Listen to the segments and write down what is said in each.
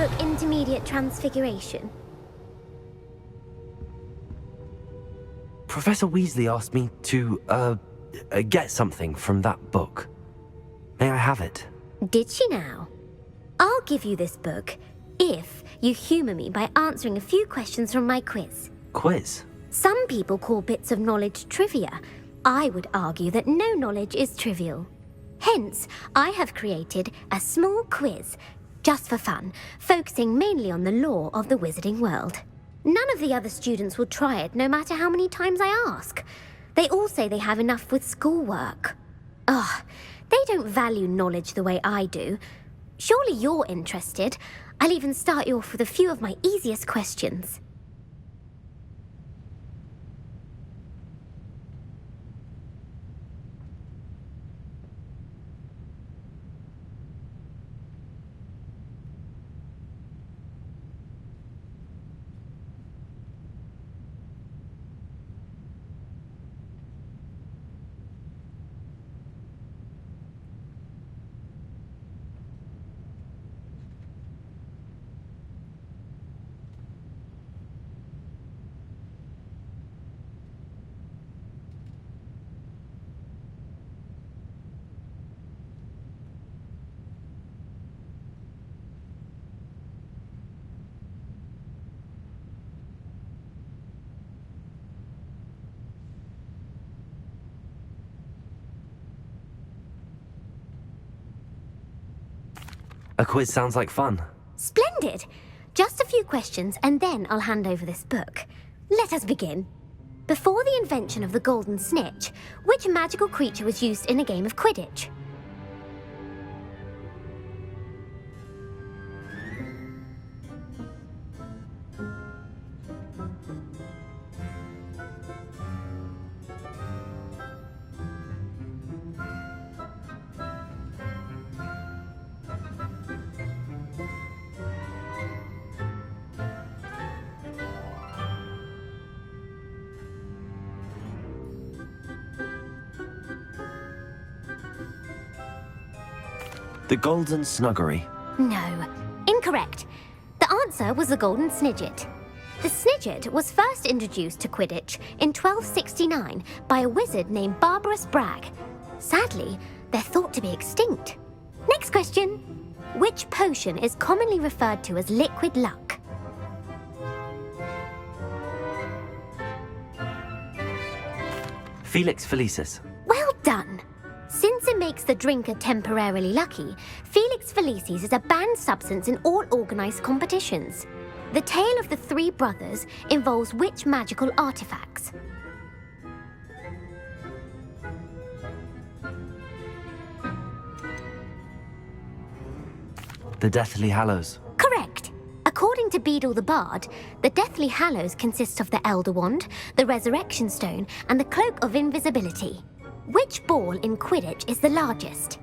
book Intermediate Transfiguration? Professor Weasley asked me to, get something from that book. May I have it? Did she now? I'll give you this book if you humour me by answering a few questions from my quiz. Quiz? Some people call bits of knowledge trivia. I would argue that no knowledge is trivial. Hence, I have created a small quiz, just for fun, focusing mainly on the lore of the wizarding world. None of the other students will try it, no matter how many times I ask. They all say they have enough with schoolwork. Ugh, they don't value knowledge the way I do. Surely you're interested. I'll even start you off with a few of my easiest questions. A quiz sounds like fun. Splendid! Just a few questions and then I'll hand over this book. Let us begin. Before the invention of the golden snitch, which magical creature was used in a game of Quidditch? The Golden Snuggery. No, incorrect. The answer was the golden snidget. The snidget was first introduced to Quidditch in 1269 by a wizard named Barbarous Bragg. Sadly, they're thought to be extinct. Next question. Which potion is commonly referred to as liquid luck? Felix Felicis. Well done! Since it makes the drinker temporarily lucky, Felix Felicis is a banned substance in all organised competitions. The tale of the three brothers involves which magical artifacts? The Deathly Hallows. Correct! According to Beedle the Bard, the Deathly Hallows consists of the Elder Wand, the Resurrection Stone, and the Cloak of Invisibility. Which ball in Quidditch is the largest?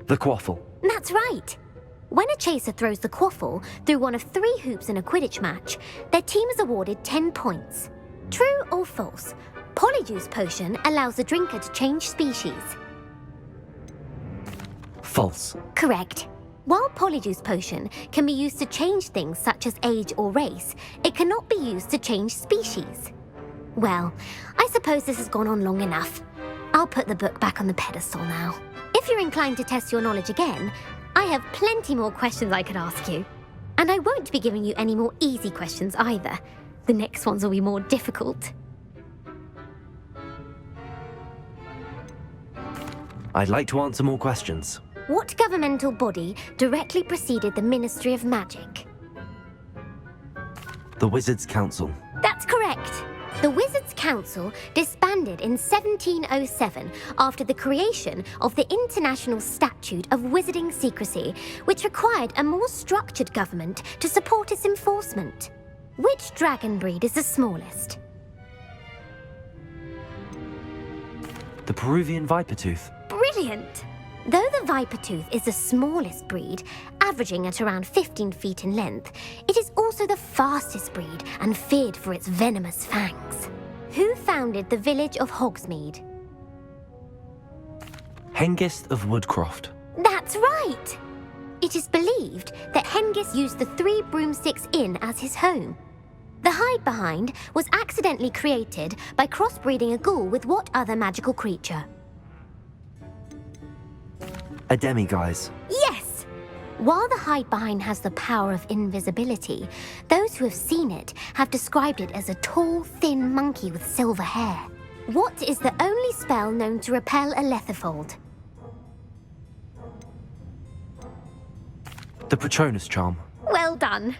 The Quaffle. That's right! When a chaser throws the quaffle through one of 3 hoops in a Quidditch match, their team is awarded 10 points. True or false? Polyjuice Potion allows the drinker to change species. False. Correct. While Polyjuice Potion can be used to change things such as age or race, it cannot be used to change species. Well, I suppose this has gone on long enough. I'll put the book back on the pedestal now. If you're inclined to test your knowledge again, I have plenty more questions I could ask you. And I won't be giving you any more easy questions either. The next ones will be more difficult. I'd like to answer more questions. What governmental body directly preceded the Ministry of Magic? The Wizards' Council. That's correct. The Wizards' Council disbanded in 1707 after the creation of the International Statute of Wizarding Secrecy, which required a more structured government to support its enforcement. Which dragon breed is the smallest? The Peruvian Vipertooth. Brilliant! Though the viper tooth is the smallest breed, averaging at around 15 feet in length, it is also the fastest breed and feared for its venomous fangs. Who founded the village of Hogsmeade? Hengist of Woodcroft. That's right! It is believed that Hengist used the 3 Broomsticks Inn as his home. The hide behind was accidentally created by crossbreeding a ghoul with what other magical creature? A demiguise. Yes! While the hide behind has the power of invisibility, those who have seen it have described it as a tall, thin monkey with silver hair. What is the only spell known to repel a Lethifold? The Patronus charm. Well done!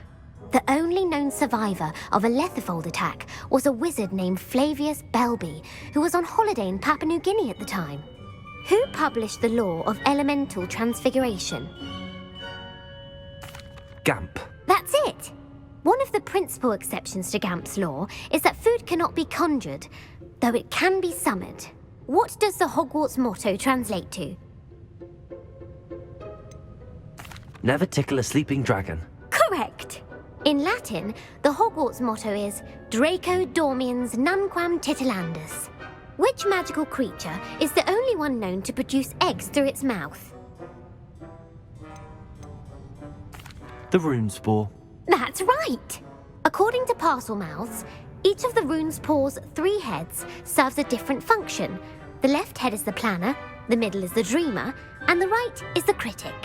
The only known survivor of a Lethifold attack was a wizard named Flavius Belby, who was on holiday in Papua New Guinea at the time. Who published the law of elemental transfiguration? Gamp. That's it! One of the principal exceptions to Gamp's law is that food cannot be conjured, though it can be summoned. What does the Hogwarts motto translate to? Never tickle a sleeping dragon. Correct! In Latin, the Hogwarts motto is Draco Dormiens Nunquam Titilandus. Which magical creature is the only one known to produce eggs through its mouth? The Runespore. That's right! According to Parselmouths, each of the Runespore's 3 heads serves a different function. The left head is the planner, the middle is the dreamer, and the right is the critic.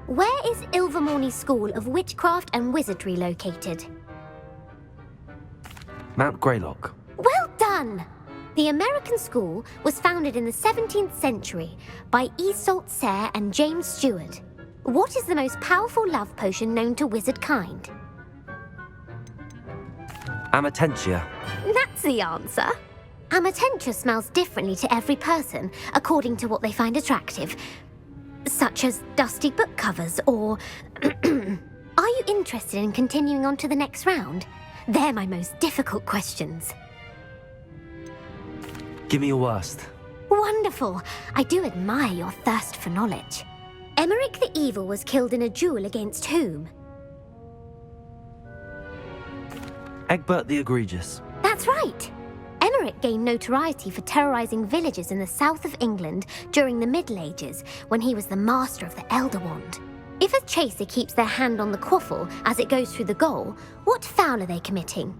Where is Ilvermorny School of Witchcraft and Wizardry located? Mount Greylock. Well done! The American school was founded in the 17th century by Iseult Sayre and James Stewart. What is the most powerful love potion known to wizard kind? Amatentia. That's the answer. Amatentia smells differently to every person according to what they find attractive, such as dusty book covers or... Are you interested in continuing on to the next round? They're my most difficult questions. Give me your worst. Wonderful. I do admire your thirst for knowledge. Emeric the Evil was killed in a duel against whom? Egbert the Egregious. That's right. Emeric gained notoriety for terrorizing villages in the south of England during the Middle Ages when he was the master of the Elder Wand. If a chaser keeps their hand on the quaffle as it goes through the goal, what foul are they committing?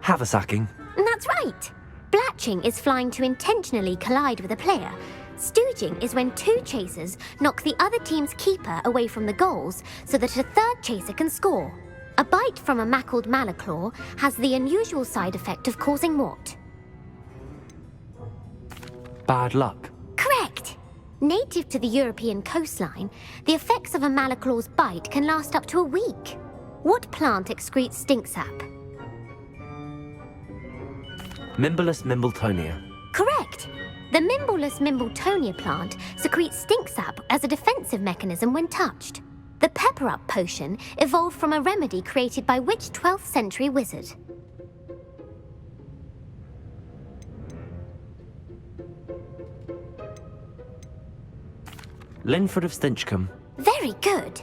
Haversacking. That's right. Blatching is flying to intentionally collide with a player. Stooging is when 2 chasers knock the other team's keeper away from the goals so that a 3rd chaser can score. A bite from a mackled malaclaw has the unusual side effect of causing what? Bad luck. Correct! Native to the European coastline, the effects of a malaclaw's bite can last up to a week. What plant excretes stink sap? Mimblus Mimbletonia. Correct! The Mimblus Mimbletonia plant secretes stink sap as a defensive mechanism when touched. The Pepper Up potion evolved from a remedy created by which 12th century wizard? Linford of Stinchcombe. Very good.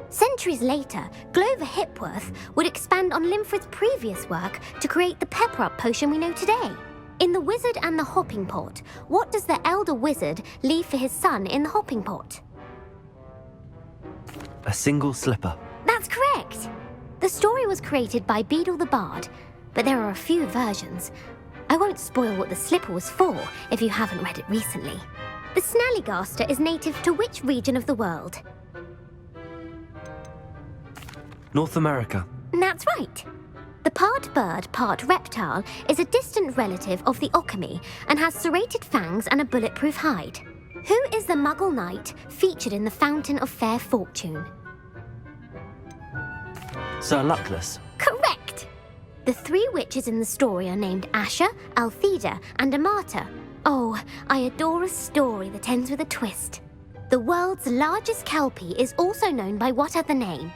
Centuries later, Glover Hipworth would expand on Linford's previous work to create the Pepper Up potion we know today. In The Wizard and the Hopping Pot, what does the elder wizard leave for his son in the hopping pot? A single slipper. That's correct! The story was created by Beadle the Bard, but there are a few versions. I won't spoil what the slipper was for if you haven't read it recently. The Snallygaster is native to which region of the world? North America. That's right. The part bird, part reptile is a distant relative of the Occamy and has serrated fangs and a bulletproof hide. Who is the Muggle knight featured in the Fountain of Fair Fortune? Sir Luckless. Correct! The 3 witches in the story are named Asha, Altheda, and Amata. Oh, I adore a story that ends with a twist. The world's largest kelpie is also known by what other name?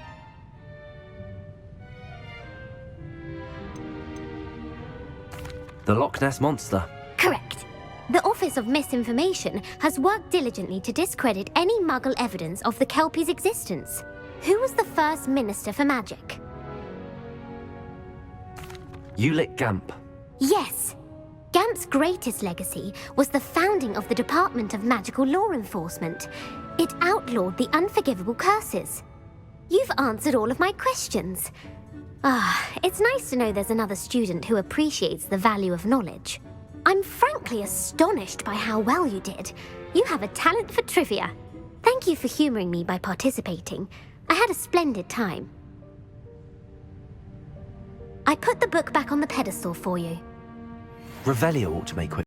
The Loch Ness Monster. Correct. The Office of Misinformation has worked diligently to discredit any Muggle evidence of the Kelpie's existence. Who was the first Minister for Magic? Ulick Gamp. Yes. Gamp's greatest legacy was the founding of the Department of Magical Law Enforcement. It outlawed the unforgivable curses. You've answered all of my questions. It's nice to know there's another student who appreciates the value of knowledge. I'm frankly astonished by how well you did. You have a talent for trivia. Thank you for humoring me by participating. I had a splendid time. I put the book back on the pedestal for you. Revelio ought to make quick